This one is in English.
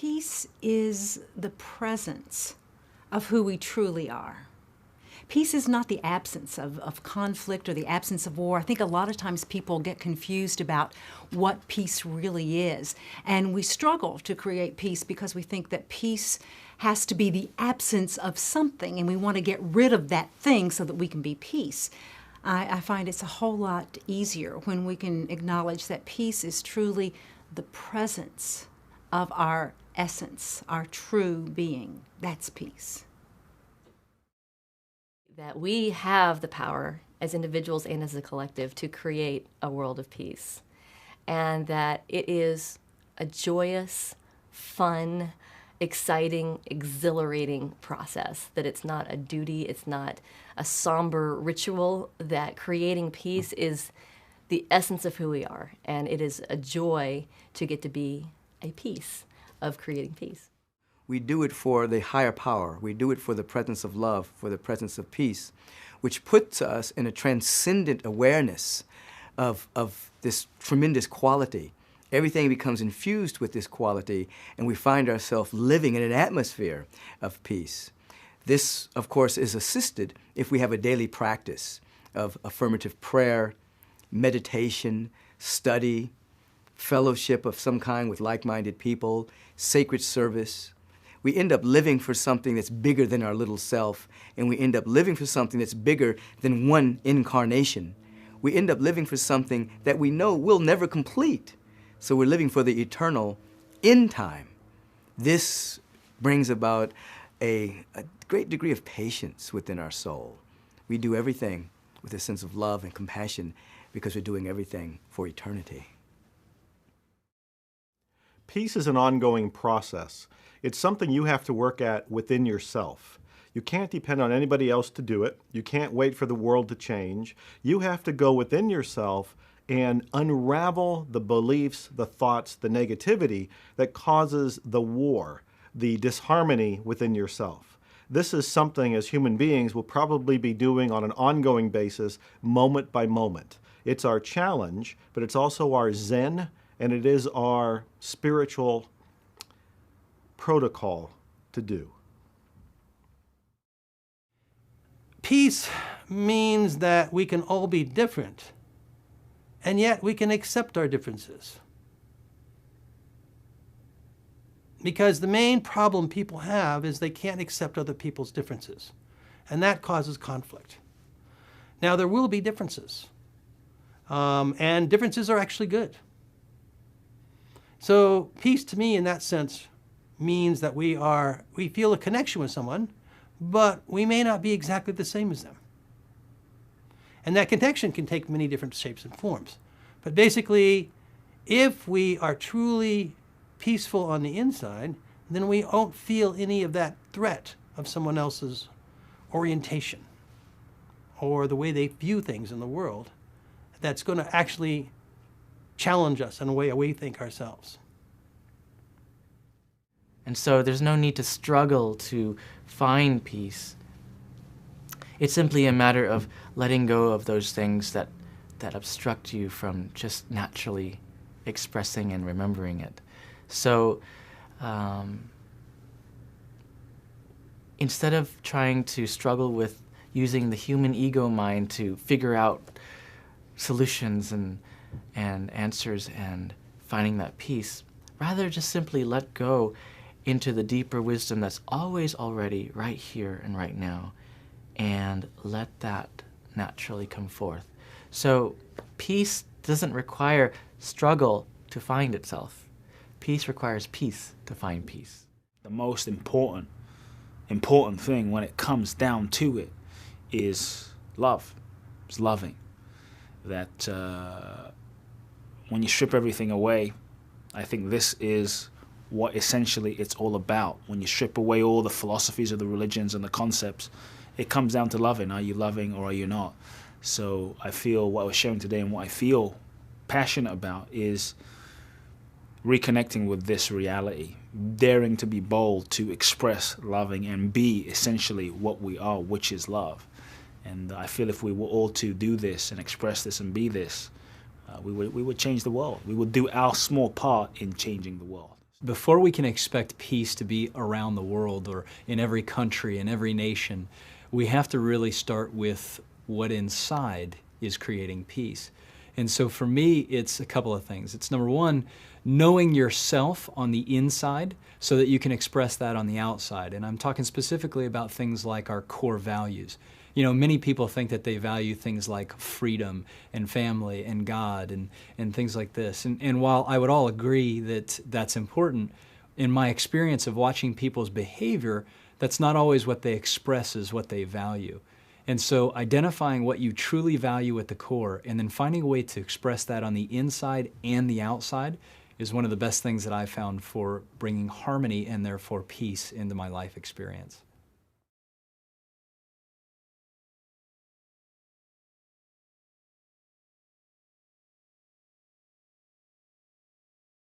Peace is the presence of who we truly are. Peace is not the absence of conflict or the absence of war. I think a lot of times people get confused about what peace really is. And we struggle to create peace because we think that peace has to be the absence of something, and we want to get rid of that thing so that we can be peace. I find it's a whole lot easier when we can acknowledge that peace is truly the presence of our essence, our true being. That's peace. That we have the power as individuals and as a collective to create a world of peace. And that it is a joyous, fun, exciting, exhilarating process. That it's not a duty, it's not a somber ritual, that creating peace is the essence of who we are. And it is a joy to get to be a piece of creating peace. We do it for the higher power. We do it for the presence of love, for the presence of peace, which puts us in a transcendent awareness of this tremendous quality. Everything becomes infused with this quality, and we find ourselves living in an atmosphere of peace. This, of course, is assisted if we have a daily practice of affirmative prayer, meditation, study, fellowship of some kind with like-minded people, sacred service. We end up living for something that's bigger than our little self, and we end up living for something that's bigger than one incarnation. We end up living for something that we know we'll never complete. So we're living for the eternal in time. This brings about a great degree of patience within our soul. We do everything with a sense of love and compassion because we're doing everything for eternity. Peace is an ongoing process. It's something you have to work at within yourself. You can't depend on anybody else to do it. You can't wait for the world to change. You have to go within yourself and unravel the beliefs, the thoughts, the negativity that causes the war, the disharmony within yourself. This is something as human beings we'll probably be doing on an ongoing basis, moment by moment. It's our challenge, but it's also our zen, and it is our spiritual protocol to do. Peace means that we can all be different, and yet we can accept our differences. Because the main problem people have is they can't accept other people's differences, and that causes conflict. Now, there will be differences, and differences are actually good. So peace to me in that sense means that we feel a connection with someone, but we may not be exactly the same as them. And that connection can take many different shapes and forms. But basically, if we are truly peaceful on the inside, then we won't feel any of that threat of someone else's orientation or the way they view things in the world that's going to actually challenge us in a way we think ourselves. And so there's no need to struggle to find peace. It's simply a matter of letting go of those things that obstruct you from just naturally expressing and remembering it. So instead of trying to struggle with using the human ego mind to figure out solutions and answers and finding that peace, rather just simply let go into the deeper wisdom that's always already right here and right now, and let that naturally come forth. So peace doesn't require struggle to find itself. Peace requires peace to find peace. The most important thing when it comes down to it is love. It's loving. That when you strip everything away, I think this is what essentially it's all about. When you strip away all the philosophies of the religions and the concepts, it comes down to loving. Are you loving or are you not? So I feel what I was sharing today and what I feel passionate about is reconnecting with this reality, daring to be bold to express loving and be essentially what we are, which is love. And I feel if we were all to do this and express this and be this, we would change the world. We would do our small part in changing the world. Before we can expect peace to be around the world or in every country, in every nation, we have to really start with what inside is creating peace. And so for me, it's a couple of things. It's number one, knowing yourself on the inside so that you can express that on the outside. And I'm talking specifically about things like our core values. You know, many people think that they value things like freedom and family and God and things like this. And while I would all agree that that's important, in my experience of watching people's behavior, that's not always what they express as what they value. And so identifying what you truly value at the core and then finding a way to express that on the inside and the outside is one of the best things that I've found for bringing harmony and therefore peace into my life experience.